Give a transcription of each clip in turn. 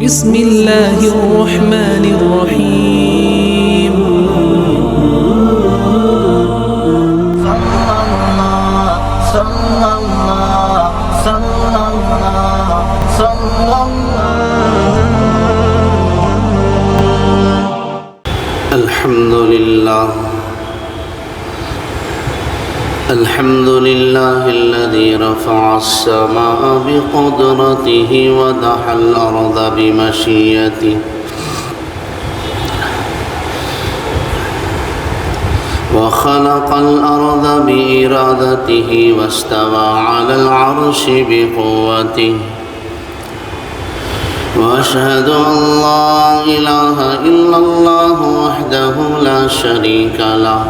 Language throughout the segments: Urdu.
بسم الله الرحمن الرحيم الحمد لله الذي رفع السماء بقدرته ودحى الأرض بمشيئته وخلق الأرض بإرادته واستوى على العرش بقوته وأشهد أن لا إله إلا الله وحده لا شريك له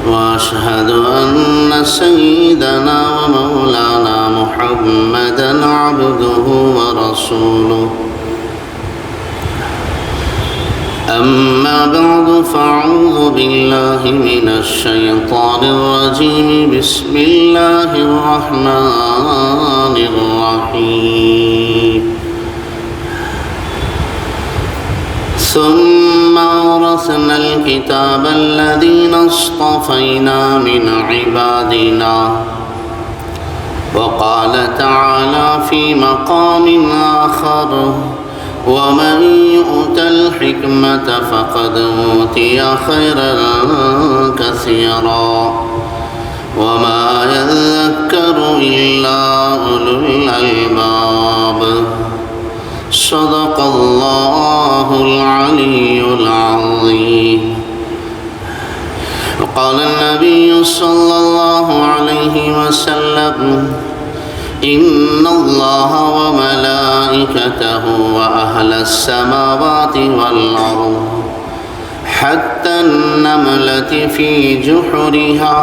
وأشهد أن سيدنا ومولانا محمدا عبده ورسوله أما بعد فأعوذ بالله من الشيطان الرجيم بسم الله الرحمن الرحيم ثم أورثنا الكتاب الذين اصطفينا من عبادنا وقال تعالى في مقام آخر ومن يؤت الحكمة فقد أوتي خيرا كثيرا وما يذكر إلا أولو الألباب صدق الله العلي العظيم. وقال النبي صلى الله عليه وسلم إن الله وملائكته وأهل السماوات والأرض حتى النملة في جحرها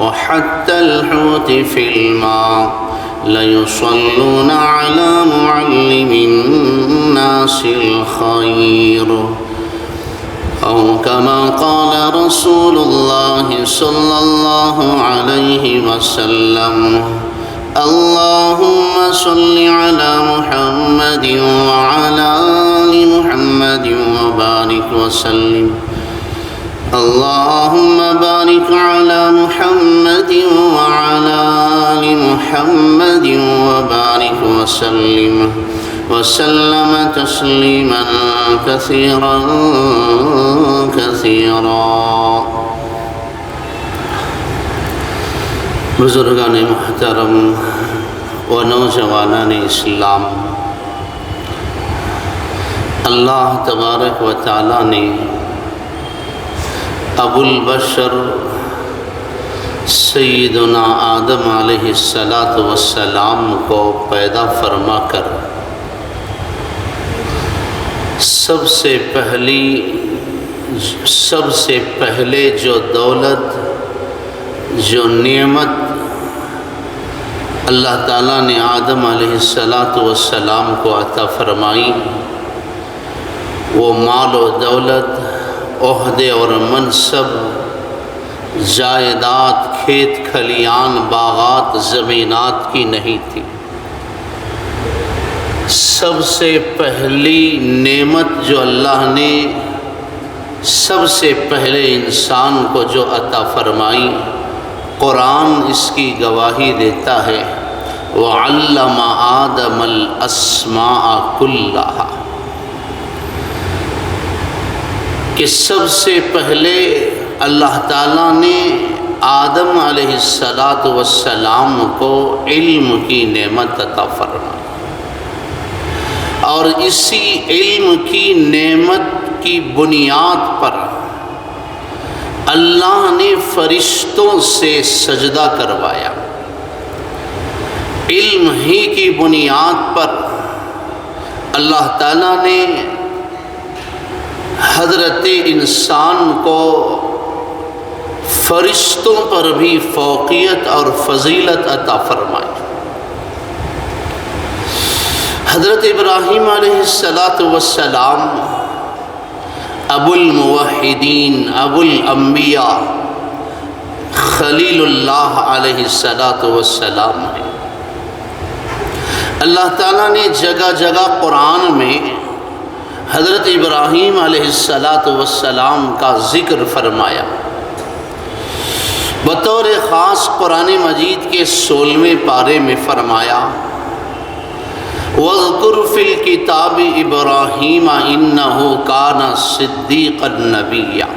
وحتى الحوت في الماء ليصلون على معلم الناس الخير أو كما قال رسول الله صلى الله عليه وسلم اللهم صل على محمد وعلى آل محمد وبارك وسلم اللهم بارك على محمد وعلى آل محمد وبارك وسلم تسليما كثيرا بزرگان محترم و نوجوانان اسلام، اللہ تبارک و تعالی نے ابو البشر سیدنا آدم علیہ السلام کو پیدا فرما کر سب سے پہلے جو دولت جو نعمت اللہ تعالیٰ نے آدم علیہ السلام کو عطا فرمائی وہ مال و دولت، عہدے اور منصب، جائیداد، کھیت کھلیان، باغات، زمینات کی نہیں تھی۔ سب سے پہلی نعمت جو اللہ نے سب سے پہلے انسان کو جو عطا فرمائی، قرآن اس کی گواہی دیتا ہے وَعَلَّمَ آدَمَ الْأَسْمَاءَ كُلَّهَا، کہ سب سے پہلے اللہ تعالیٰ نے آدم علیہ السلام کو علم کی نعمت عطا فرمائی، اور اسی علم کی نعمت کی بنیاد پر اللہ نے فرشتوں سے سجدہ کروایا۔ علم ہی کی بنیاد پر اللہ تعالیٰ نے حضرت انسان کو فرشتوں پر بھی فوقیت اور فضیلت عطا فرمائی۔ حضرت ابراہیم علیہ السلام ابو الموحدین، ابو الانبیاء، خلیل اللہ علیہ السلام ہے۔ اللہ تعالیٰ نے جگہ جگہ قرآن میں حضرت ابراہیم علیہ السلام کا ذکر فرمایا۔ بطور خاص قرآن مجید کے 16ویں پارے میں فرمایا وَاذْكُرْ فِي الْكِتَابِ إِبْرَاهِيمَ إِنَّهُ كَانَ صِدِّيقًا نَبِيًّا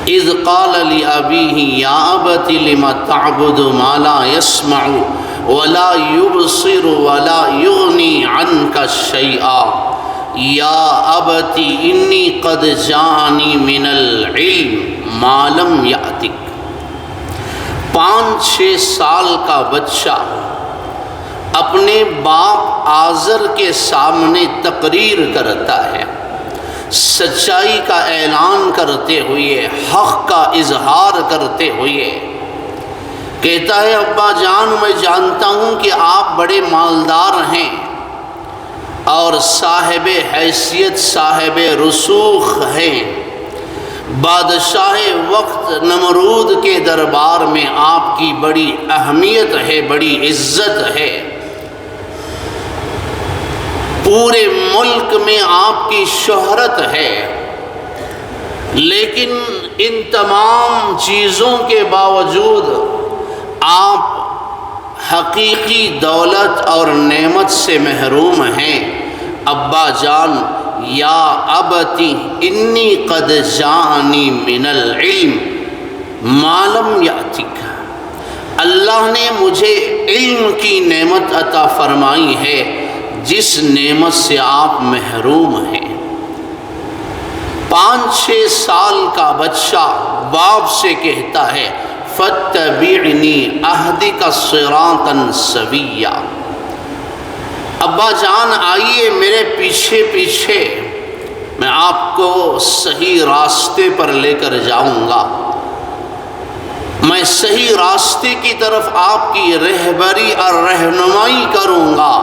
إِذْ قَالَ لِأَبِيهِ يَا أَبَتِ لِمَ تَعْبُدُ مَا لَا يَسْمَعُ وَلَا يُبْصِرُ وَلَا يُغْنِي عَنْكَ شَيْئًا يَا أَبَتِ إِنِّي قَدْ جَاءَنِي مِنَ الْعِلْمِ مَا لَمْ يَأْتِكَ 5-6 سال کا بچہ اپنے باپ آزر کے سامنے تقریر کرتا ہے، سچائی کا اعلان کرتے ہوئے، حق کا اظہار کرتے ہوئے کہتا ہے ابا جان میں جانتا ہوں کہ آپ بڑے مالدار ہیں اور صاحب حیثیت صاحب رسوخ ہیں، بادشاہ وقت نمرود کے دربار میں آپ کی بڑی اہمیت ہے، بڑی عزت ہے، پورے ملک میں آپ کی شہرت ہے، لیکن ان تمام چیزوں کے باوجود آپ حقیقی دولت اور نعمت سے محروم ہیں۔ ابا جان یا ابتی انی قد جاءنی من العلم ما لم یأتک، اللہ نے مجھے علم کی نعمت عطا فرمائی ہے جس نعمت سے آپ محروم ہیں۔ 5-6 سال کا بچہ باپ سے کہتا ہے فَاتَّبِعْنِي أَهْدِكَ صِرَاطًا سَوِيًّا، ابا جان آئیے میرے پیچھے پیچھے، میں آپ کو صحیح راستے پر لے کر جاؤں گا، میں صحیح راستے کی طرف آپ کی رہبری اور رہنمائی کروں گا۔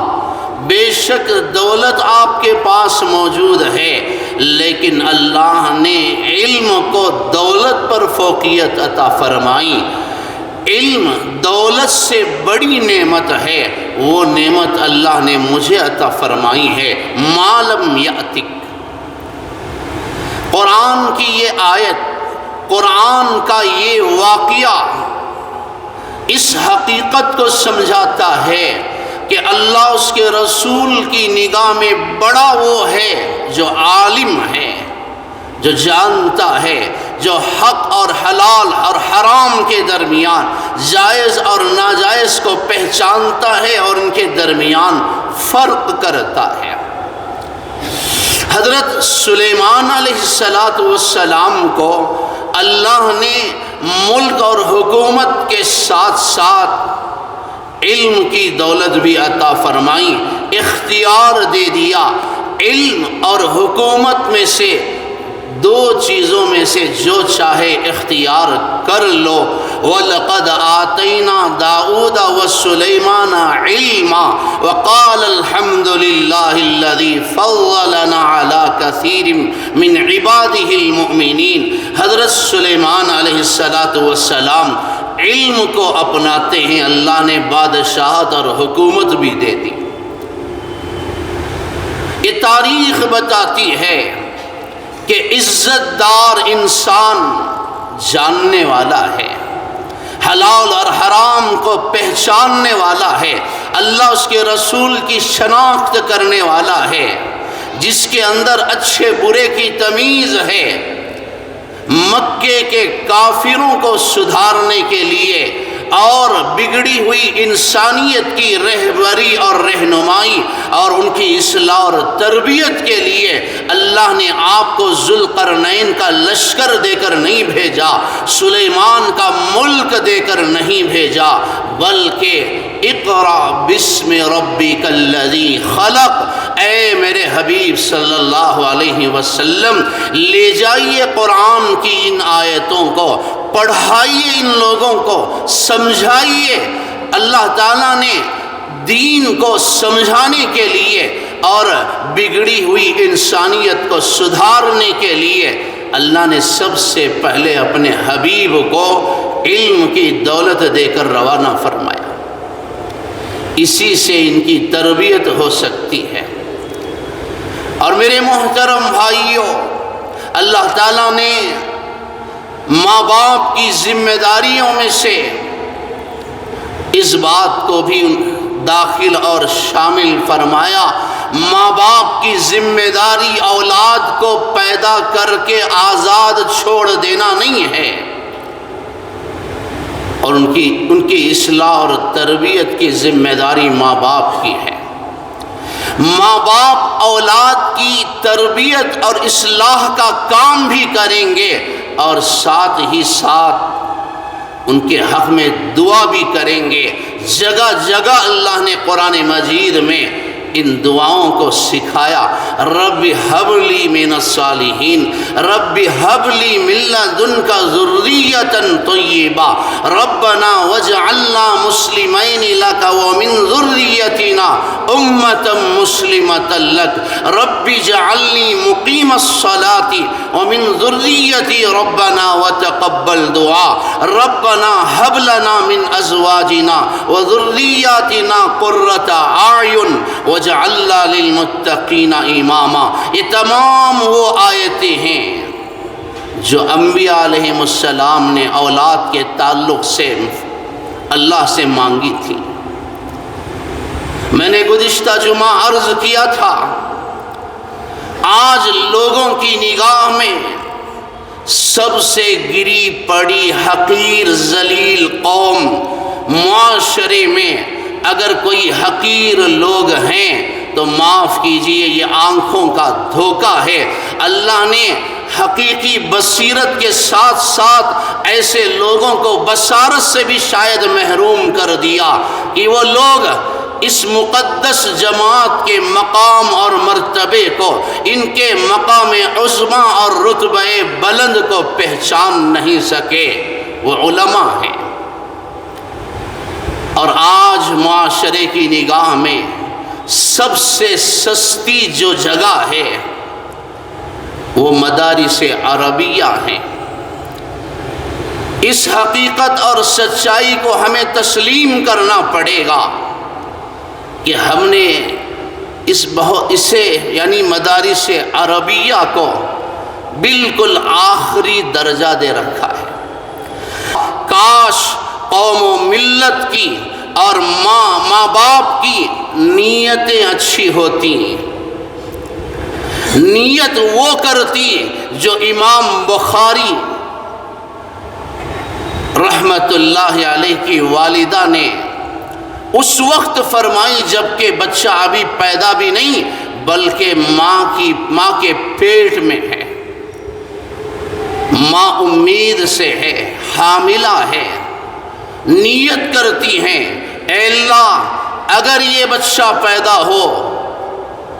بے شک دولت آپ کے پاس موجود ہے، لیکن اللہ نے علم کو دولت پر فوقیت عطا فرمائی۔ علم دولت سے بڑی نعمت ہے، وہ نعمت اللہ نے مجھے عطا فرمائی ہے ما لم یأتک۔ قرآن کی یہ آیت، قرآن کا یہ واقعہ اس حقیقت کو سمجھاتا ہے کہ اللہ اس کے رسول کی نگاہ میں بڑا وہ ہے جو عالم ہے، جو جانتا ہے، جو حق اور حلال اور حرام کے درمیان، جائز اور ناجائز کو پہچانتا ہے اور ان کے درمیان فرق کرتا ہے۔ حضرت سلیمان علیہ السلام کو اللہ نے ملک اور حکومت کے ساتھ ساتھ علم کی دولت بھی عطا فرمائی، اختیار دے دیا۔ علم اور حکومت میں سے 2 چیزوں میں سے جو چاہے اختیار کر لو۔ وَلَقَدْ آتَيْنَا دَاؤُودَ وَسُلَيْمَانَ عِلْمًا وَقَالَ الْحَمْدُ لِلَّهِ الَّذِي فَضَّلَنَا عَلَى كَثِيرٍ مِّنْ عِبَادِهِ الْمُؤْمِنِينَ۔ حضرت سلیمان علیہ السلام علم کو اپناتے ہیں، اللہ نے بادشاہت اور حکومت بھی دے دی۔ یہ تاریخ بتاتی ہے کہ عزت دار انسان جاننے والا ہے، حلال اور حرام کو پہچاننے والا ہے، اللہ اس کے رسول کی شناخت کرنے والا ہے، جس کے اندر اچھے برے کی تمیز ہے۔ مکے کے کافروں کو سدھارنے کے لیے اور بگڑی ہوئی انسانیت کی رہبری اور رہنمائی اور ان کی اصلاح اور تربیت کے لیے اللہ نے آپ کو ذوالقرنین کا لشکر دے کر نہیں بھیجا، سلیمان کا ملک دے کر نہیں بھیجا، بلکہ اقرأ بسم ربک الذی خلق، اے میرے حبیب صلی اللہ علیہ وسلم لے جائیے قرآن کی ان آیتوں کو، پڑھائیے ان لوگوں کو، سمجھائیے۔ اللہ تعالیٰ نے دین کو سمجھانے کے لیے اور بگڑی ہوئی انسانیت کو سدھارنے کے لیے اللہ نے سب سے پہلے اپنے حبیب کو علم کی دولت دے کر روانہ فرمایا۔ اسی سے ان کی تربیت ہو سکتی ہے۔ اور میرے محترم بھائیوں، اللہ تعالیٰ نے ماں باپ کی ذمہ داریوں میں سے اس بات کو بھی داخل اور شامل فرمایا۔ ماں باپ کی ذمہ داری اولاد کو پیدا کر کے آزاد چھوڑ دینا نہیں ہے، اور ان کی اصلاح اور تربیت کی ذمہ داری ماں باپ کی ہے۔ ماں باپ اولاد کی تربیت اور اصلاح کا کام بھی کریں گے، اور ساتھ ہی ساتھ ان کے حق میں دعا بھی کریں گے۔ جگہ جگہ اللہ نے قرآن مجید میں ان دعاؤں کو سکھایا۔ رب ہب لی من الصالحین، رب ہب لی من لدنک ذریۃ طیبہ، ربنا واجعلنا مسلمین لک ومن ذریتنا امۃ مسلمۃ لک، رب اجعلنی مقیم الصلاۃ ومن ذریتی ربنا وتقبل دعا، ربنا ہب لنا من ازواجنا وذریاتنا قرۃ اعین وجعلنا للمتقین اماما۔ یہ تمام وہ آیتیں ہیں جو انبیاء علیہ السلام نے اولاد کے تعلق سے اللہ سے مانگی تھی۔ میں نے گزشتہ جمعہ عرض کیا تھا، آج لوگوں کی نگاہ میں سب سے گری پڑی حقیر ذلیل قوم، معاشرے میں اگر کوئی حقیر لوگ ہیں تو معاف کیجئے، یہ آنکھوں کا دھوکہ ہے۔ اللہ نے حقیقی بصیرت کے ساتھ ساتھ ایسے لوگوں کو بصارت سے بھی شاید محروم کر دیا کہ وہ لوگ اس مقدس جماعت کے مقام اور مرتبے کو، ان کے مقام عظمیٰ اور رتبہ بلند کو پہچان نہیں سکے۔ وہ علماء ہیں، اور آج معاشرے کی نگاہ میں سب سے سستی جو جگہ ہے وہ مدارس عربیہ ہیں۔ اس حقیقت اور سچائی کو ہمیں تسلیم کرنا پڑے گا کہ ہم نے اسے یعنی مدارس عربیہ کو بالکل آخری درجہ دے رکھا ہے۔ کاش قوم و ملت کی اور ماں باپ کی نیتیں اچھی ہوتی، نیت وہ کرتی جو امام بخاری رحمت اللہ علیہ کی والدہ نے اس وقت فرمائی جبکہ بچہ ابھی پیدا بھی نہیں بلکہ ماں کے پیٹ میں ہے، ماں امید سے ہے، حاملہ ہے، نیت کرتی ہیں اے اللہ اگر یہ بچہ پیدا ہو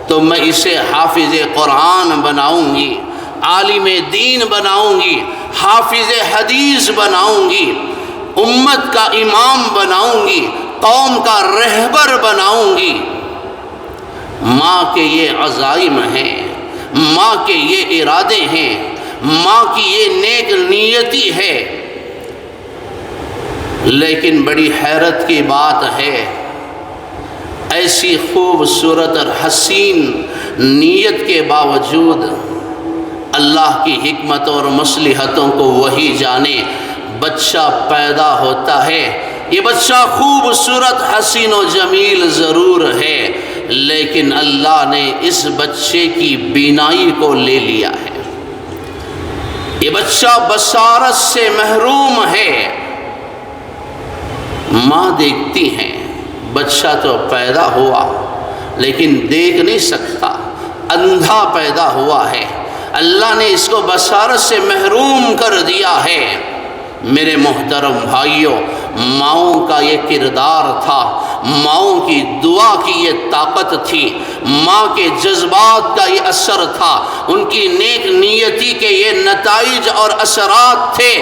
تو میں اسے حافظ قرآن بناؤں گی، عالم دین بناؤں گی، حافظ حدیث بناؤں گی، امت کا امام بناؤں گی، قوم کا رہبر بناؤں گی۔ ماں کے یہ عزائم ہیں، ماں کے یہ ارادے ہیں، ماں کی یہ نیک نیتی ہے، لیکن بڑی حیرت کی بات ہے ایسی خوبصورت اور حسین نیت کے باوجود اللہ کی حکمت اور مصلحتوں کو وہی جانے، بچہ پیدا ہوتا ہے، یہ بچہ خوبصورت حسین و جمیل ضرور ہے لیکن اللہ نے اس بچے کی بینائی کو لے لیا ہے، یہ بچہ بصارت سے محروم ہے۔ ماں دیکھتی ہیں بچہ تو پیدا ہوا لیکن دیکھ نہیں سکتا، اندھا پیدا ہوا ہے، اللہ نے اس کو بصارت سے محروم کر دیا ہے۔ میرے محترم بھائیوں، ماؤں کا یہ کردار تھا، ماؤں کی دعا کی یہ طاقت تھی، ماں کے جذبات کا یہ اثر تھا، ان کی نیک نیتی کے یہ نتائج اور اثرات تھے۔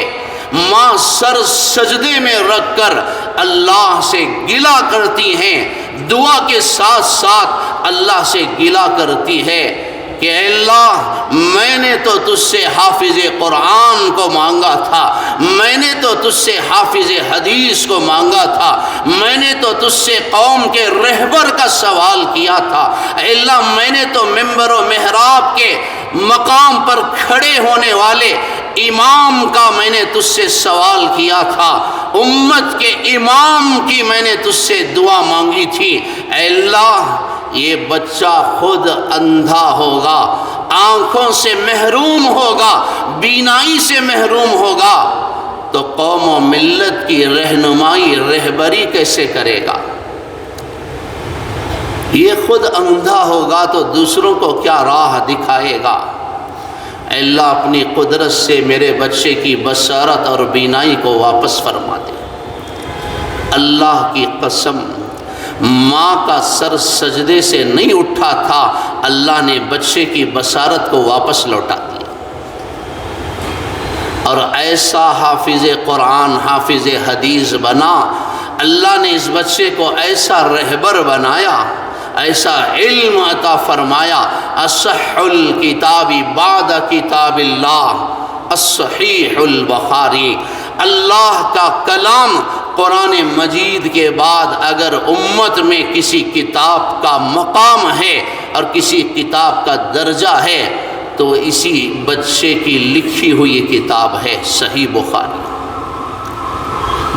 ماں سر سجدے میں رکھ کر اللہ سے گلہ کرتی ہیں، دعا کے ساتھ ساتھ اللہ سے گلہ کرتی ہے کہ اے اللہ میں نے تو تجھ سے حافظ قرآن کو مانگا تھا، میں نے تو تجھ سے حافظ حدیث کو مانگا تھا، میں نے تو تجھ سے قوم کے رہبر کا سوال کیا تھا، اے اللہ میں نے تو ممبر و محراب کے مقام پر کھڑے ہونے والے امام کا میں نے تجھ سے سوال کیا تھا، امت کے امام کی میں نے تجھ سے دعا مانگی تھی، اے اللہ یہ بچہ خود اندھا ہوگا، آنکھوں سے محروم ہوگا، بینائی سے محروم ہوگا، تو قوم و ملت کی رہنمائی رہبری کیسے کرے گا؟ یہ خود اندھا ہوگا تو دوسروں کو کیا راہ دکھائے گا؟ اے اللہ اپنی قدرت سے میرے بچے کی بصارت اور بینائی کو واپس فرما دے۔ اللہ کی قسم ماں کا سر سجدے سے نہیں اٹھا تھا، اللہ نے بچے کی بصارت کو واپس لوٹا دیا، اور ایسا حافظ قرآن حافظ حدیث بنا، اللہ نے اس بچے کو ایسا رہبر بنایا، ایسا علم عطا فرمایا۔ اصح الکتاب بعد کتاب اللہ الصحیح البخاری، اللہ کا کلام قرآن مجید کے بعد اگر امت میں کسی کتاب کا مقام ہے اور کسی کتاب کا درجہ ہے تو اسی بچے کی لکھی ہوئی کتاب ہے صحیح بخاری۔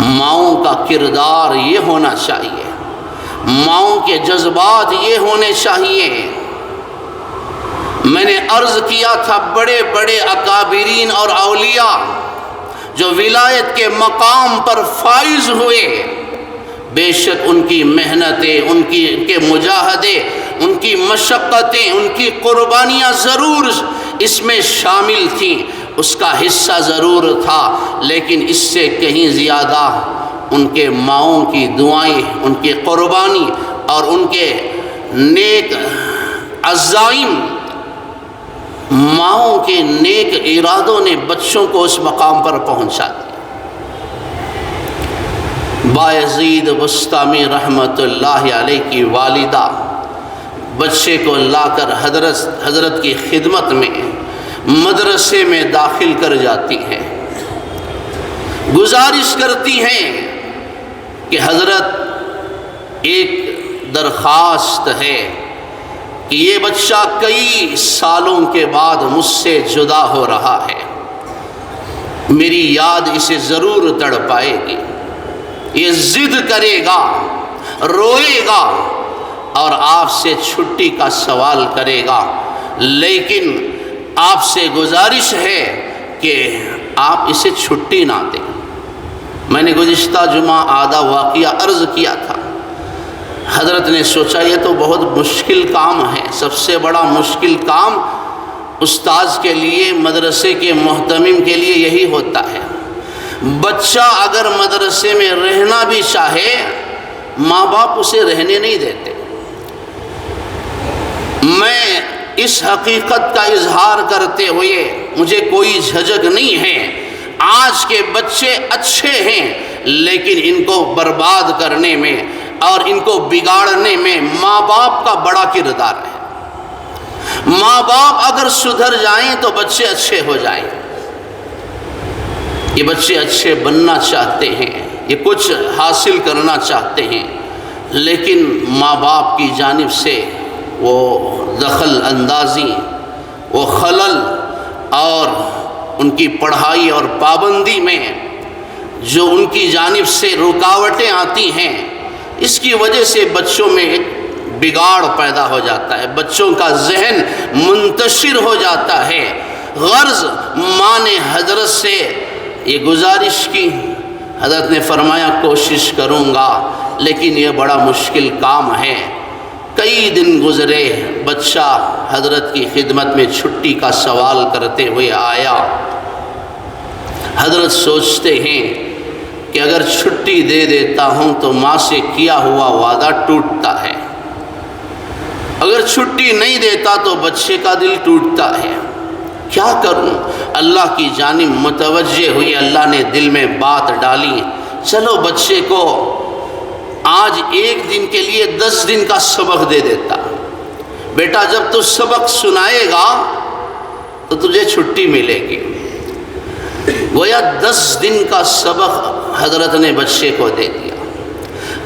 ماؤں کا کردار یہ ہونا چاہیے، ماؤں کے جذبات یہ ہونے چاہیے۔ میں نے عرض کیا تھا بڑے بڑے اکابرین اور اولیاء جو ولایت کے مقام پر فائز ہوئے، بے شک ان کی محنتیں، ان کے مجاہدے، ان کی مشقتیں، ان کی قربانیاں ضرور اس میں شامل تھیں، اس کا حصہ ضرور تھا، لیکن اس سے کہیں زیادہ ان کے ماؤں کی دعائیں، ان کی قربانی اور ان کے نیک عزائم، ماؤں کے نیک ارادوں نے بچوں کو اس مقام پر پہنچا دیا۔ بایزید بسطامی رحمۃ اللہ علیہ کی والدہ بچے کو لا کر حضرت کی خدمت میں مدرسے میں داخل کر جاتی ہیں، گزارش کرتی ہیں کہ حضرت ایک درخواست ہے کہ یہ بچہ کئی سالوں کے بعد مجھ سے جدا ہو رہا ہے، میری یاد اسے ضرور تڑ پائے گی، یہ ضد کرے گا، روئے گا اور آپ سے چھٹی کا سوال کرے گا، لیکن آپ سے گزارش ہے کہ آپ اسے چھٹی نہ دیں۔ میں نے گزشتہ جمعہ آدھا واقعہ عرض کیا تھا، حضرت نے سوچا یہ تو بہت مشکل کام ہے، سب سے بڑا مشکل کام استاذ کے لیے، مدرسے کے محتمم کے لیے یہی ہوتا ہے۔ بچہ اگر مدرسے میں رہنا بھی چاہے ماں باپ اسے رہنے نہیں دیتے۔ میں اس حقیقت کا اظہار کرتے ہوئے مجھے کوئی جھجک نہیں ہے، آج کے بچے اچھے ہیں لیکن ان کو برباد کرنے میں اور ان کو بگاڑنے میں ماں باپ کا بڑا کردار ہے۔ ماں باپ اگر سدھر جائیں تو بچے اچھے ہو جائیں۔ یہ بچے اچھے بننا چاہتے ہیں، یہ کچھ حاصل کرنا چاہتے ہیں، لیکن ماں باپ کی جانب سے وہ دخل اندازی، وہ خلل اور ان کی پڑھائی اور پابندی میں جو ان کی جانب سے رکاوٹیں آتی ہیں، اس کی وجہ سے بچوں میں ایک بگاڑ پیدا ہو جاتا ہے، بچوں کا ذہن منتشر ہو جاتا ہے۔ غرض ماں نے حضرت سے یہ گزارش کی، حضرت نے فرمایا کوشش کروں گا لیکن یہ بڑا مشکل کام ہے۔ کئی دن گزرے، بچہ حضرت کی خدمت میں چھٹی کا سوال کرتے ہوئے آیا۔ حضرت سوچتے ہیں کہ اگر چھٹی دے دیتا ہوں تو ماں سے کیا ہوا وعدہ ٹوٹتا ہے، اگر چھٹی نہیں دیتا تو بچے کا دل ٹوٹتا ہے، کیا کروں؟ اللہ کی جانب متوجہ ہوئی، اللہ نے دل میں بات ڈالی، چلو بچے کو آج ایک دن کے لیے 10 دن کا سبق دے دیتا، بیٹا جب تو سبق سنائے گا تو تجھے چھٹی ملے گی۔ گویا 10 دن کا سبق حضرت نے بچے کو دے دیا۔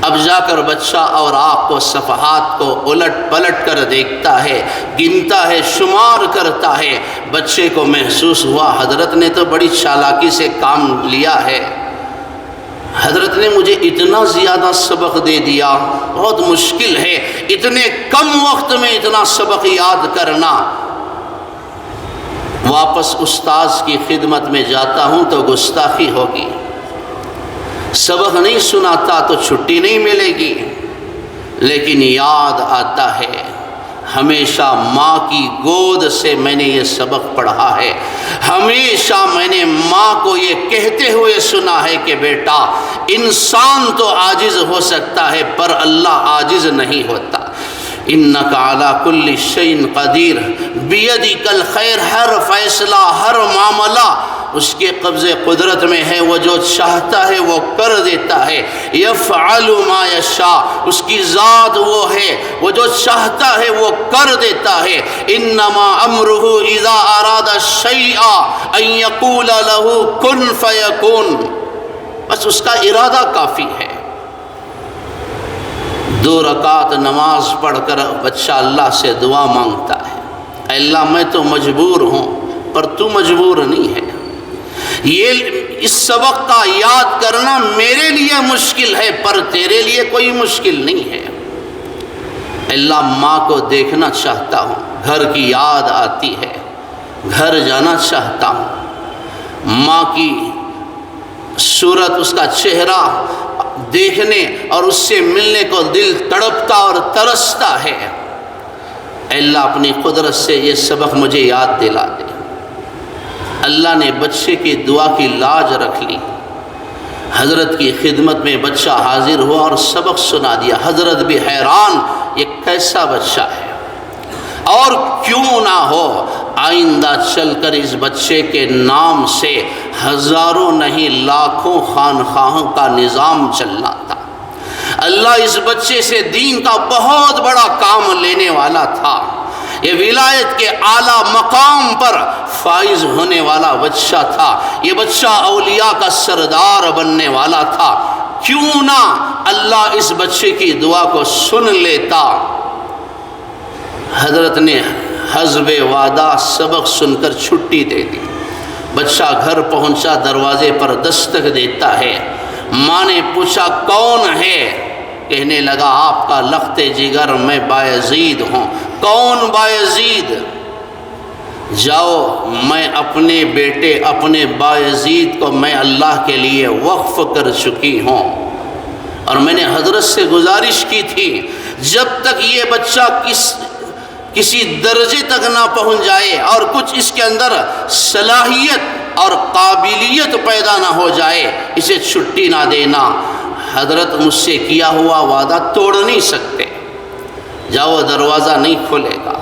اب جا کر بچہ اوراق کو صفحات کو الٹ پلٹ کر دیکھتا ہے، گنتا ہے، شمار کرتا ہے۔ بچے کو محسوس ہوا حضرت نے تو بڑی چالاکی سے کام لیا ہے، حضرت نے مجھے اتنا زیادہ سبق دے دیا، بہت مشکل ہے اتنے کم وقت میں اتنا سبق یاد کرنا۔ واپس استاذ کی خدمت میں جاتا ہوں تو گستاخی ہوگی، سبق نہیں سناتا تو چھٹی نہیں ملے گی، لیکن یاد آتا ہے ہمیشہ ماں کی گود سے میں نے یہ سبق پڑھا ہے، ہمیشہ میں نے ماں کو یہ کہتے ہوئے سنا ہے کہ بیٹا انسان تو عاجز ہو سکتا ہے پر اللہ عاجز نہیں ہوتا۔ انک علی کل شیء قدیر، بیدک الخیر، ہر فیصلہ ہر معاملہ اس کے قبضے قدرت میں ہے، وہ جو چاہتا ہے وہ کر دیتا ہے۔ یفعل ما یشاء، اس کی ذات وہ ہے، وہ جو چاہتا ہے وہ کر دیتا ہے۔ انما امرہ اذا اراد شیئا ان یقول له کن فیکون، بس اس کا ارادہ کافی ہے۔ 2 رکعت نماز پڑھ کر بچہ اللہ سے دعا مانگتا ہے، اے اللہ میں تو مجبور ہوں پر تو مجبور نہیں ہے، یہ اس سبق کا یاد کرنا میرے لیے مشکل ہے پر تیرے لیے کوئی مشکل نہیں ہے۔ اللہ ماں کو دیکھنا چاہتا ہوں، گھر کی یاد آتی ہے، گھر جانا چاہتا ہوں، ماں کی صورت اس کا چہرہ دیکھنے اور اس سے ملنے کو دل تڑپتا اور ترستا ہے۔ اے اللہ اپنی قدرت سے یہ سبق مجھے یاد دلا دے۔ اللہ نے بچے کی دعا کی لاج رکھ لی، حضرت کی خدمت میں بچہ حاضر ہوا اور سبق سنا دیا۔ حضرت بھی حیران، یہ کیسا بچہ ہے، اور کیوں نہ ہو آئندہ چل کر اس بچے کے نام سے ہزاروں نہیں لاکھوں خانخواہوں کا نظام چلنا تھا۔ اللہ اس بچے سے دین کا بہت بڑا کام لینے والا تھا، یہ ولایت کے اعلیٰ مقام پر فائز ہونے والا بچہ تھا، یہ بچہ اولیاء کا سردار بننے والا تھا۔ کیوں نہ اللہ اس بچے کی دعا کو سن لیتا۔ حضرت نے حسب وعدہ سبق سن کر چھٹی دے دی۔ بچہ گھر پہنچا، دروازے پر دستک دیتا ہے، ماں نے پوچھا کون ہے؟ کہنے لگا آپ کا لخت جگر میں بایزید ہوں۔ کون بایزید؟ جاؤ میں اپنے بیٹے اپنے بایزید کو میں اللہ کے لیے وقف کر چکی ہوں، اور میں نے حضرت سے گزارش کی تھی جب تک یہ بچہ کسی درجے تک نہ پہنچ جائے اور کچھ اس کے اندر صلاحیت اور قابلیت پیدا نہ ہو جائے اسے چھٹی نہ دینا۔ حضرت مجھ سے کیا ہوا وعدہ توڑ نہیں سکتے، جاؤ دروازہ نہیں کھلے گا۔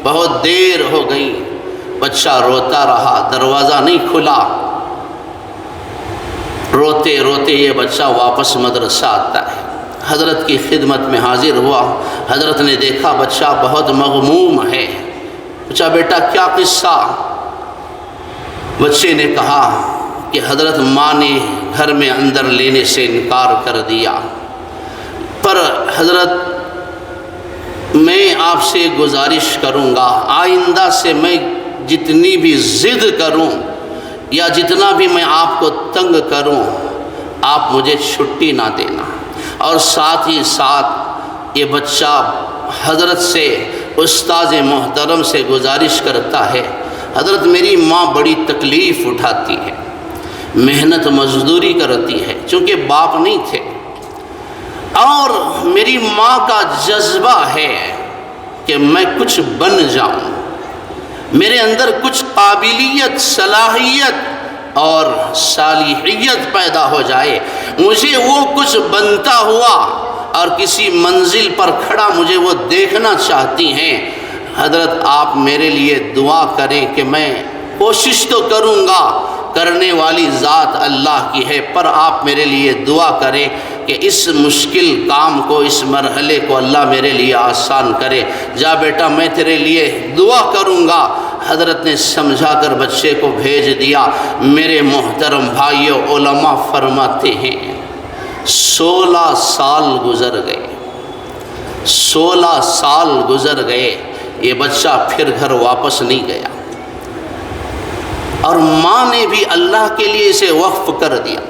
بہت دیر ہو گئی، بچہ روتا رہا، دروازہ نہیں کھلا۔ روتے روتے یہ بچہ واپس مدرسہ آتا ہے، حضرت کی خدمت میں حاضر ہوا۔ حضرت نے دیکھا بچہ بہت مغموم ہے، پوچھا بیٹا کیا قصہ؟ بچے نے کہا کہ حضرت ماں نے گھر میں اندر لینے سے انکار کر دیا، پر حضرت میں آپ سے گزارش کروں گا آئندہ سے میں جتنی بھی ضد کروں یا جتنا بھی میں آپ کو تنگ کروں آپ مجھے چھٹی نہ دینا۔ اور ساتھ ہی ساتھ یہ بچہ حضرت سے استاذ محترم سے گزارش کرتا ہے، حضرت میری ماں بڑی تکلیف اٹھاتی ہے، محنت مزدوری کرتی ہے، چونکہ باپ نہیں تھے، اور میری ماں کا جذبہ ہے کہ میں کچھ بن جاؤں، میرے اندر کچھ قابلیت، صلاحیت اور صالحیت پیدا ہو جائے، مجھے وہ کچھ بنتا ہوا اور کسی منزل پر کھڑا مجھے وہ دیکھنا چاہتی ہیں۔ حضرت آپ میرے لیے دعا کریں کہ میں کوشش تو کروں گا، کرنے والی ذات اللہ کی ہے، پر آپ میرے لیے دعا کریں کہ اس مشکل کام کو، اس مرحلے کو اللہ میرے لیے آسان کرے، جا بیٹا میں تیرے لیے دعا کروں گا۔ حضرت نے سمجھا کر بچے کو بھیج دیا۔ میرے محترم بھائیو، علماء فرماتے ہیں 16 سال گزر گئے، 16 سال گزر گئے، یہ بچہ پھر گھر واپس نہیں گیا، اور ماں نے بھی اللہ کے لیے اسے وقف کر دیا۔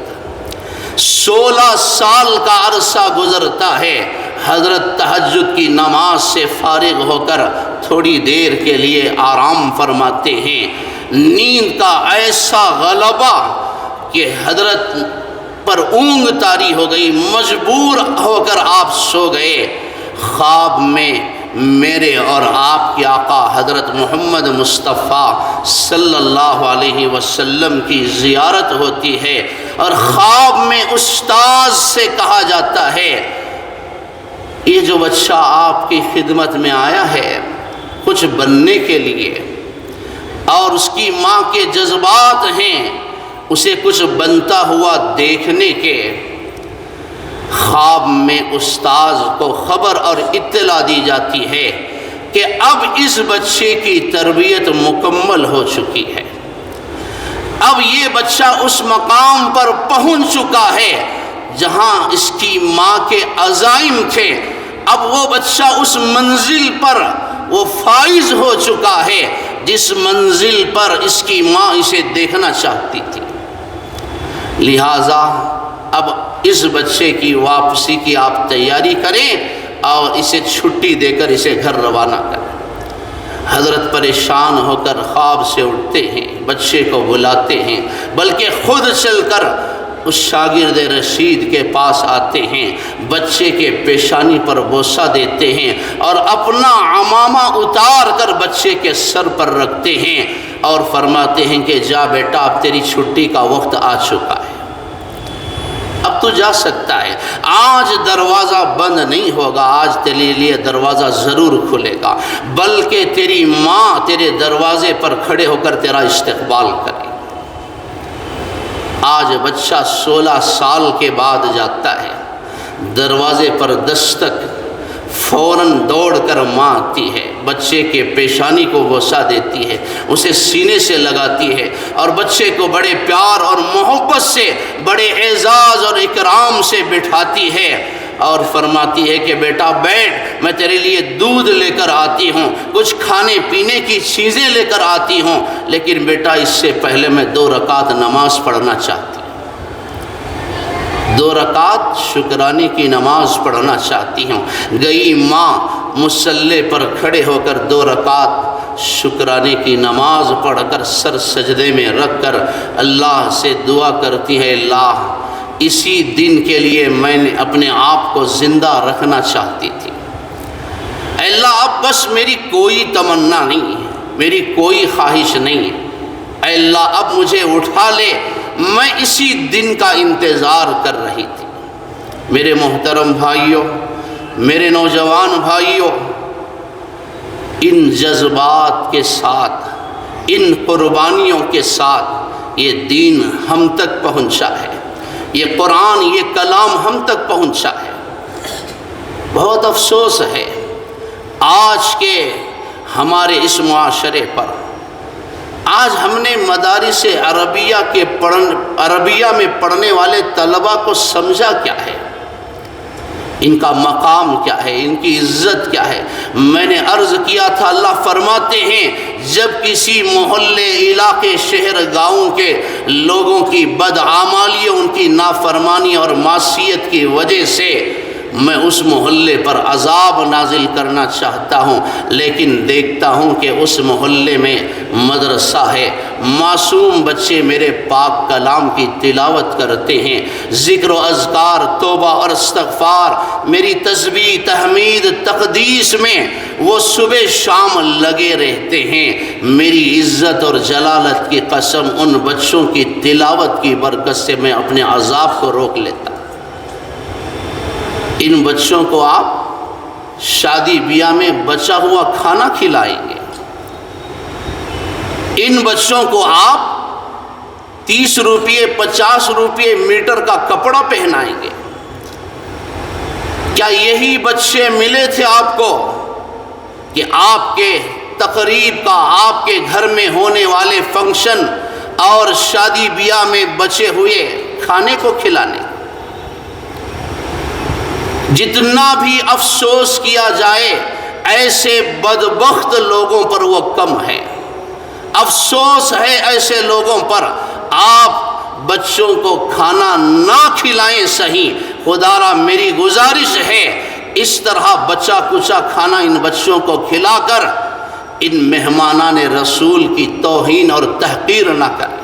16 سال کا عرصہ گزرتا ہے، حضرت تہجد کی نماز سے فارغ ہو کر تھوڑی دیر کے لیے آرام فرماتے ہیں۔ نیند کا ایسا غلبہ کہ حضرت پر اونگ طاری ہو گئی، مجبور ہو کر آپ سو گئے۔ خواب میں میرے اور آپ کے آقا حضرت محمد مصطفیٰ صلی اللہ علیہ وسلم کی زیارت ہوتی ہے، اور خواب میں استاذ سے کہا جاتا ہے یہ جو بچہ آپ کی خدمت میں آیا ہے کچھ بننے کے لیے، اور اس کی ماں کے جذبات ہیں اسے کچھ بنتا ہوا دیکھنے کے۔ خواب میں استاذ کو خبر اور اطلاع دی جاتی ہے کہ اب اس بچے کی تربیت مکمل ہو چکی ہے، اب یہ بچہ اس مقام پر پہنچ چکا ہے جہاں اس کی ماں کے عزائم تھے، اب وہ بچہ اس منزل پر وہ فائز ہو چکا ہے جس منزل پر اس کی ماں اسے دیکھنا چاہتی تھی۔ لہٰذا اب اس بچے کی واپسی کی آپ تیاری کریں اور اسے چھٹی دے کر اسے گھر روانہ کریں۔ حضرت پریشان ہو کر خواب سے اٹھتے ہیں، بچے کو بلاتے ہیں، بلکہ خود چل کر اس شاگرد رشید کے پاس آتے ہیں، بچے کے پیشانی پر بوسہ دیتے ہیں اور اپنا عمامہ اتار کر بچے کے سر پر رکھتے ہیں اور فرماتے ہیں کہ جا بیٹا اب تیری چھٹی کا وقت آ چکا ہے، اب تو جا سکتا ہے، آج دروازہ بند نہیں ہوگا، آج تیرے لیے دروازہ ضرور کھلے گا، بلکہ تیری ماں تیرے دروازے پر کھڑے ہو کر تیرا استقبال کرے۔ آج بچہ 16 سال کے بعد جاتا ہے، دروازے پر دستک، فوراً دوڑ کر ماں آتی ہے، بچے کے پیشانی کو بوسہ دیتی ہے، اسے سینے سے لگاتی ہے اور بچے کو بڑے پیار اور محبت سے، بڑے اعزاز اور اکرام سے بٹھاتی ہے اور فرماتی ہے کہ بیٹا بیٹھ، میں تیرے لیے دودھ لے کر آتی ہوں، کچھ کھانے پینے کی چیزیں لے کر آتی ہوں، لیکن بیٹا اس سے پہلے میں 2 رکعت نماز پڑھنا چاہتی ہوں، 2 رکعت شکرانے کی نماز پڑھنا چاہتی ہوں۔ گئی ماں مصلی پر کھڑے ہو کر 2 رکعت شکرانے کی نماز پڑھ کر سر سجدے میں رکھ کر اللہ سے دعا کرتی ہے، اللہ اسی دن کے لیے میں نے اپنے آپ کو زندہ رکھنا چاہتی تھی، اے اللہ اب بس میری کوئی تمنا نہیں ہے، میری کوئی خواہش نہیں ہے، اے اللہ اب مجھے اٹھا لے، میں اسی دن کا انتظار کر رہی تھی۔ میرے محترم بھائیوں، میرے نوجوان بھائیوں، ان جذبات کے ساتھ، ان قربانیوں کے ساتھ یہ دین ہم تک پہنچا ہے، یہ قرآن، یہ کلام ہم تک پہنچا ہے۔ بہت افسوس ہے آج کے ہمارے اس معاشرے پر، آج ہم نے مدارس عربیہ میں پڑھنے والے طلباء کو سمجھا کیا ہے، ان کا مقام کیا ہے، ان کی عزت کیا ہے۔ میں نے عرض کیا تھا، اللہ فرماتے ہیں جب کسی محلے، علاقے، شہر، گاؤں کے لوگوں کی بدعمالی، ان کی نافرمانی اور معصیت کی وجہ سے میں اس محلے پر عذاب نازل کرنا چاہتا ہوں، لیکن دیکھتا ہوں کہ اس محلے میں مدرسہ ہے، معصوم بچے میرے پاک کلام کی تلاوت کرتے ہیں، ذکر و اذکار، توبہ اور استغفار، میری تسبیح، تحمید، تقدیس میں وہ صبح شام لگے رہتے ہیں۔ میری عزت اور جلالت کی قسم، ان بچوں کی تلاوت کی برکت سے میں اپنے عذاب کو روک لیتا ہوں۔ ان بچوں کو آپ شادی بیاہ میں بچا ہوا کھانا کھلائیں گے، ان بچوں کو آپ 30 روپے 50 روپے میٹر کا کپڑا پہنائیں گے، کیا یہی بچے ملے تھے آپ کو کہ آپ کے تقریب کا، آپ کے گھر میں ہونے والے فنکشن اور شادی بیاہ میں بچے ہوئے کھانے کو کھلانے؟ جتنا بھی افسوس کیا جائے ایسے بدبخت لوگوں پر وہ کم ہے۔ افسوس ہے ایسے لوگوں پر۔ آپ بچوں کو کھانا نہ کھلائیں صحیح، خدا را میری گزارش ہے اس طرح بچا کچا کھانا ان بچوں کو کھلا کر ان مہمانان رسول کی توہین اور تحقیر نہ کریں۔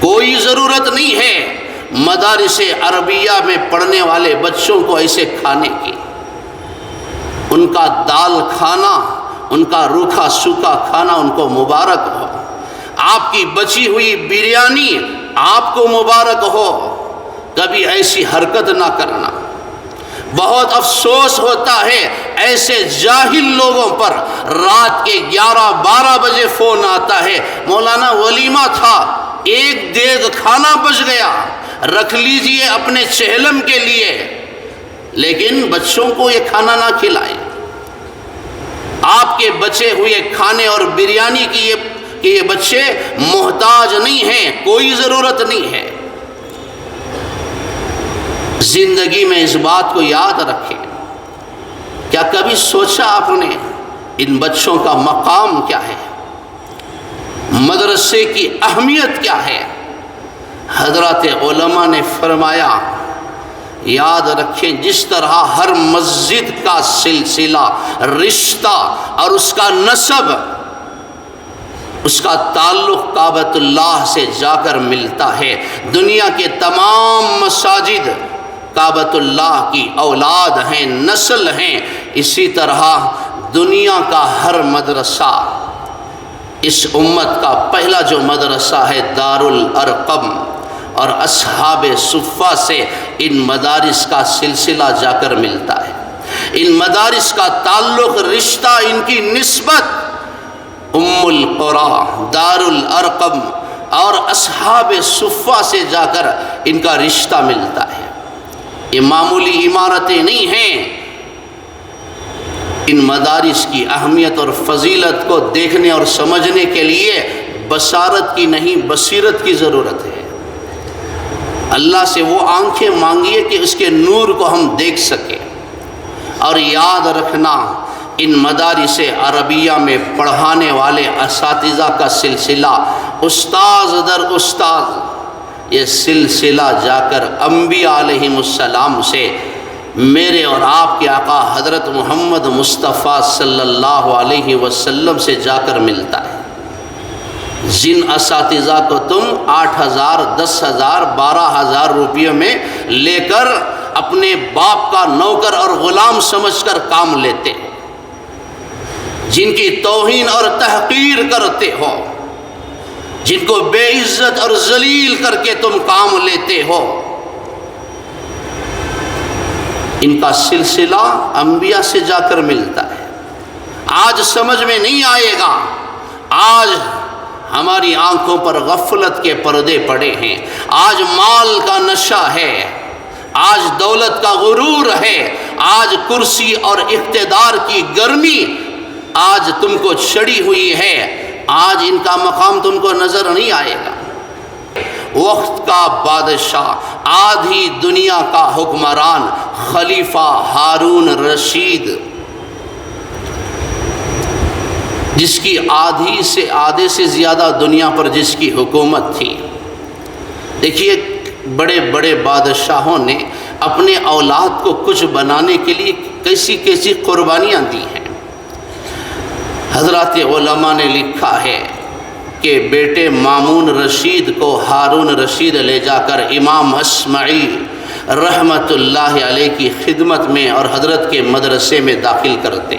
کوئی ضرورت نہیں ہے مدارس عربیہ میں پڑھنے والے بچوں کو ایسے کھانے کی۔ ان کا دال کھانا، ان کا روکھا سوکھا کھانا ان کو مبارک ہو۔ آپ کی بچی ہوئی بریانی آپ کو مبارک ہو۔ کبھی ایسی حرکت نہ کرنا۔ بہت افسوس ہوتا ہے ایسے جاہل لوگوں پر۔ رات کے 11-12 بجے فون آتا ہے، مولانا ولیمہ تھا، ایک دیگ کھانا بچ گیا، رکھ لیجئے اپنے چہلم کے لیے، لیکن بچوں کو یہ کھانا نہ کھلائیں۔ آپ کے بچے ہوئے کھانے اور بریانی کی کہ یہ بچے محتاج نہیں ہیں، کوئی ضرورت نہیں ہے۔ زندگی میں اس بات کو یاد رکھیں۔ کیا کبھی سوچا آپ نے ان بچوں کا مقام کیا ہے؟ مدرسے کی اہمیت کیا ہے؟ حضرات علماء نے فرمایا، یاد رکھیں جس طرح ہر مسجد کا سلسلہ، رشتہ اور اس کا نسب، اس کا تعلق کعبۃ اللہ سے جا کر ملتا ہے، دنیا کے تمام مساجد کعبۃ اللہ کی اولاد ہیں، نسل ہیں، اسی طرح دنیا کا ہر مدرسہ، اس امت کا پہلا جو مدرسہ ہے دار الارقم، اور اصحاب صفہ سے ان مدارس کا سلسلہ جا کر ملتا ہے۔ ان مدارس کا تعلق، رشتہ، ان کی نسبت ام القری، دار الارقم اور اصحاب صفہ سے جا کر ان کا رشتہ ملتا ہے۔ یہ معمولی عمارتیں نہیں ہیں۔ ان مدارس کی اہمیت اور فضیلت کو دیکھنے اور سمجھنے کے لیے بصارت کی نہیں بصیرت کی ضرورت ہے۔ اللہ سے وہ آنکھیں مانگیے کہ اس کے نور کو ہم دیکھ سکیں۔ اور یاد رکھنا، ان مدارس عربیہ میں پڑھانے والے اساتذہ کا سلسلہ، استاذ در استاذ، یہ سلسلہ جا کر انبیاء علیہم السلام سے، میرے اور آپ کے آقا حضرت محمد مصطفیٰ صلی اللہ علیہ وسلم سے جا کر ملتا ہے۔ جن اساتذہ کو تم 8,000، 10,000، 12,000 روپیے میں لے کر اپنے باپ کا نوکر اور غلام سمجھ کر کام لیتے ہو، جن کی توہین اور تحقیر کرتے ہو، جن کو بے عزت اور ذلیل کر کے تم کام لیتے ہو، ان کا سلسلہ انبیاء سے جا کر ملتا ہے۔ آج سمجھ میں نہیں آئے گا، آج ہماری آنکھوں پر غفلت کے پردے پڑے ہیں، آج مال کا نشہ ہے، آج دولت کا غرور ہے، آج کرسی اور اقتدار کی گرمی آج تم کو چڑھی ہوئی ہے، آج ان کا مقام تم کو نظر نہیں آئے گا۔ وقت کا بادشاہ، آدھی دنیا کا حکمران، خلیفہ ہارون رشید، جس کی آدھے سے زیادہ دنیا پر جس کی حکومت تھی۔ دیکھیے بڑے بڑے بادشاہوں نے اپنے اولاد کو کچھ بنانے کے لیے کیسی کیسی قربانیاں دی ہیں۔ حضرات علماء نے لکھا ہے کہ بیٹے مامون رشید کو ہارون رشید لے جا کر امام اصمعی رحمت اللہ علیہ کی خدمت میں اور حضرت کے مدرسے میں داخل کرتے۔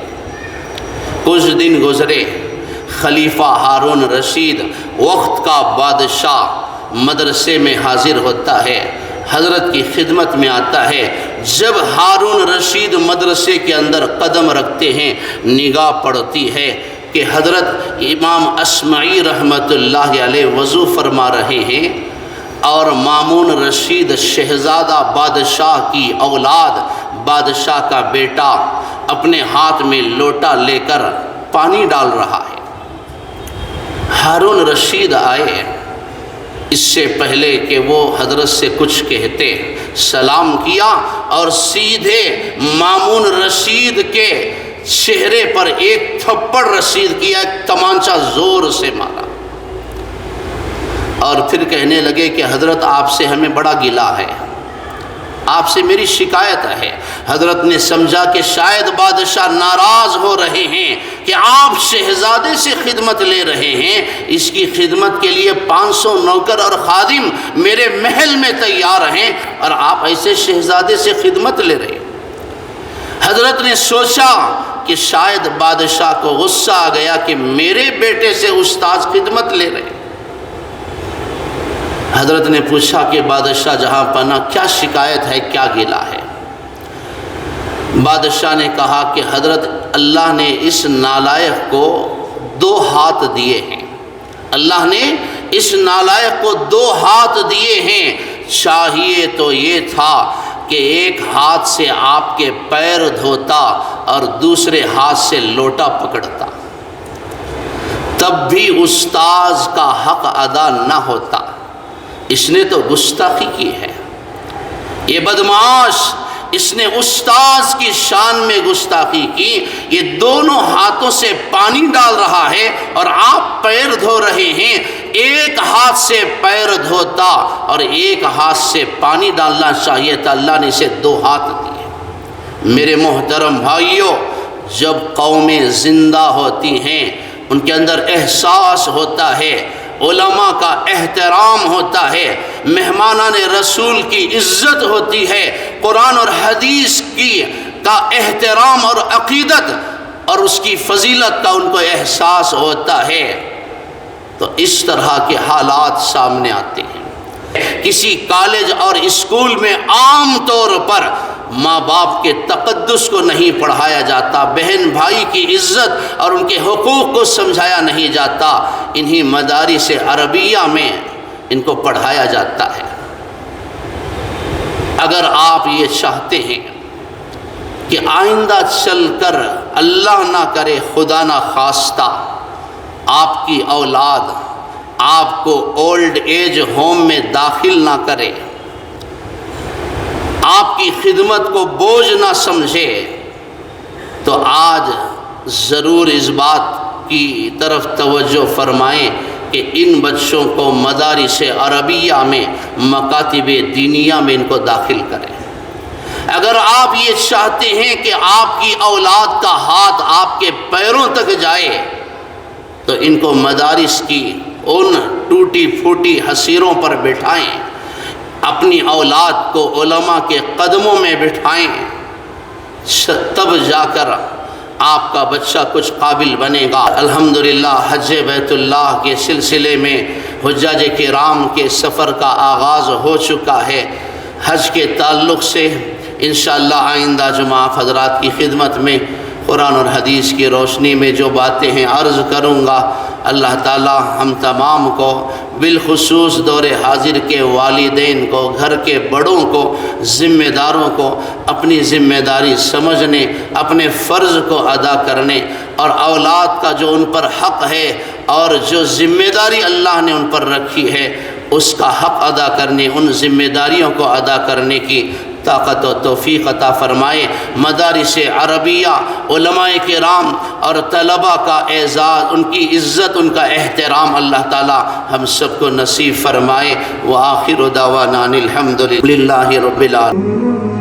کچھ دن گزرے، خلیفہ ہارون رشید، وقت کا بادشاہ، مدرسے میں حاضر ہوتا ہے، حضرت کی خدمت میں آتا ہے۔ جب ہارون رشید مدرسے کے اندر قدم رکھتے ہیں، نگاہ پڑتی ہے کہ حضرت امام اصمعی رحمت اللہ علیہ وضو فرما رہے ہیں، اور مامون رشید شہزادہ بادشاہ کی اولاد بادشاہ کا بیٹا اپنے ہاتھ میں لوٹا لے کر پانی ڈال رہا ہے۔ ہارون رشید آئے، اس سے پہلے کہ وہ حضرت سے کچھ کہتے سلام کیا اور سیدھے مامون رشید کے چہرے پر ایک تھپڑ رشید کیا، ایک تمانچہ زور سے مارا، اور پھر کہنے لگے کہ حضرت آپ سے ہمیں بڑا گلہ ہے، آپ سے میری شکایت ہے۔ حضرت نے سمجھا کہ شاید بادشاہ ناراض ہو رہے ہیں کہ آپ شہزادے سے خدمت لے رہے ہیں، اس کی خدمت کے لیے 500 نوکر اور خادم میرے محل میں تیار ہیں اور آپ ایسے شہزادے سے خدمت لے رہے ہیں۔ حضرت نے سوچا کہ شاید بادشاہ کو غصہ آ گیا کہ میرے بیٹے سے استاد خدمت لے رہے ہیں۔ حضرت نے پوچھا کہ بادشاہ جہاں پناہ کیا شکایت ہے، کیا گلہ ہے؟ بادشاہ نے کہا کہ حضرت اللہ نے اس نالائق کو 2 ہاتھ دیے ہیں، اللہ نے اس نالائق کو 2 ہاتھ دیے ہیں، چاہیے تو یہ تھا کہ ایک ہاتھ سے آپ کے پیر دھوتا اور دوسرے ہاتھ سے لوٹا پکڑتا، تب بھی استاذ کا حق ادا نہ ہوتا۔ اس نے تو گستاخی کی ہے، یہ بدمعاش، اس نے استاذ کی شان میں گستاخی کی، یہ دونوں ہاتھوں سے پانی ڈال رہا ہے اور آپ پیر دھو رہے ہیں، ایک ہاتھ سے پیر دھوتا اور ایک ہاتھ سے پانی ڈالنا چاہیے تھا، اللہ نے اسے 2 ہاتھ دیے۔ میرے محترم بھائیوں، جب قومیں زندہ ہوتی ہیں ان کے اندر احساس ہوتا ہے، علماء کا احترام ہوتا ہے، مہمانان رسول کی عزت ہوتی ہے، قرآن اور حدیث کا احترام اور عقیدت اور اس کی فضیلت کا ان کو احساس ہوتا ہے، تو اس طرح کے حالات سامنے آتے ہیں۔ کسی کالج اور اسکول میں عام طور پر ماں باپ کے تقدس کو نہیں پڑھایا جاتا، بہن بھائی کی عزت اور ان کے حقوق کو سمجھایا نہیں جاتا، انہی مدارس عربیہ میں ان کو پڑھایا جاتا ہے۔ اگر آپ یہ چاہتے ہیں کہ آئندہ چل کر اللہ نہ کرے خدا نہ خواستہ آپ کی اولاد آپ کو اولڈ ایج ہوم میں داخل نہ کرے، آپ کی خدمت کو بوجھ نہ سمجھے، تو آج ضرور اس بات کی طرف توجہ فرمائیں کہ ان بچوں کو مدارس عربیہ میں، مکاتب دینیہ میں ان کو داخل کریں۔ اگر آپ یہ چاہتے ہیں کہ آپ کی اولاد کا ہاتھ آپ کے پیروں تک جائے تو ان کو مدارس کی ان ٹوٹی پھوٹی حصیروں پر بٹھائیں، اپنی اولاد کو علماء کے قدموں میں بٹھائیں، تب جا کر آپ کا بچہ کچھ قابل بنے گا۔ الحمدللہ حج بیت اللہ کے سلسلے میں حجاج کرام کے سفر کا آغاز ہو چکا ہے۔ حج کے تعلق سے انشاءاللہ آئندہ جمعہ حضرات کی خدمت میں قرآن اور حدیث کی روشنی میں جو باتیں ہیں عرض کروں گا۔ اللہ تعالی ہم تمام کو، بالخصوص دور حاضر کے والدین کو، گھر کے بڑوں کو، ذمہ داروں کو اپنی ذمہ داری سمجھنے، اپنے فرض کو ادا کرنے اور اولاد کا جو ان پر حق ہے اور جو ذمہ داری اللہ نے ان پر رکھی ہے اس کا حق ادا کرنے، ان ذمہ داریوں کو ادا کرنے کی طاقت و توفیق عطا فرمائے۔ مدارس عربیہ، علماء کرام اور طلباء کا اعزاز، ان کی عزت، ان کا احترام اللہ تعالی ہم سب کو نصیب فرمائے۔ وآخر دعوانا الحمدللہ رب العالمین۔